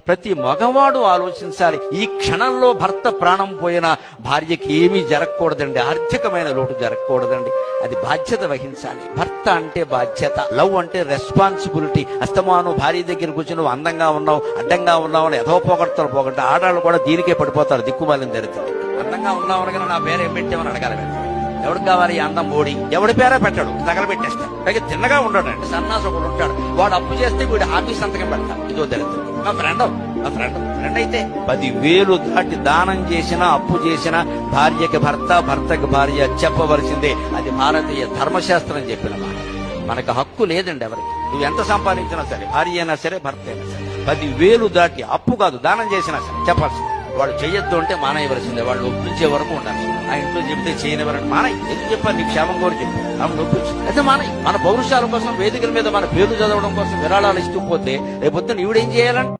ప్రతి మగవాడు ఆలోచించాలి. ఈ క్షణంలో భర్త ప్రాణం పోయినా భార్యకి ఏమీ జరగకూడదండి, ఆర్థికమైన లోటు జరగకూడదండి. అది బాధ్యత వహించాలి. భర్త అంటే బాధ్యత, లవ్ అంటే రెస్పాన్సిబిలిటీ. అస్తమాను భార్య దగ్గర కూర్చొని నువ్వు అందంగా ఉన్నావు, అడ్డంగా ఉన్నావు అని పోగొడతారు. ఆడాళ్ళు కూడా దీనికే పడిపోతారు, దిక్కుమాలిన జరుగుతుంది. అందంగా ఉన్నావు అనగా నా పేరేం పెట్టామని అడగాలి. ఎవరికి కావాలి అందం? మోడీ. ఎవడి పేరే పెట్టాడు, తగలబెట్టేస్తాడు. పైగా తిన్నగా ఉండడండి, సన్నాసు ఒకడు ఉంటాడు, వాడు అప్పు చేస్తే వీడు ఆఫీస్ సంతకం పెడతాడు. ఇదో దళితుడు. మా ఫ్రెండ్ అయితే 10,000 దాటి దానం చేసినా అప్పు చేసినా భార్యకి భర్త, భర్తకి భార్య చెప్పవలసిందే. అది భారతీయ ధర్మశాస్త్రం చెప్పిన మాట. మనకు హక్కు లేదండి ఎవరికి. నువ్వు ఎంత సంపాదించినా సరే, భార్య అయినా సరే, భర్త అయినా సరే, 10,000 దాటి అప్పు కాదు దానం చేసినా సరే చెప్పాల్సింది. వాడు చెయ్యొద్దు అంటే మానేయవలసిందే. వాళ్ళు ఒప్పించే వరకు ఉండాలి. ఆ ఇంట్లో చెబితే చేయనివ్వరండి, మానయ్య. ఎందుకు చెప్పారు? నీ క్షేమం కోరి చెప్పి ఆమె ఒప్పించు అయితే మానయ్య. మన పౌరుషాల కోసం వేదికల మీద మన పేర్లు చదవడం కోసం విరాళాలు ఇస్తూ పోతే రేపొద్దున ఈవిడేం చేయాలంటే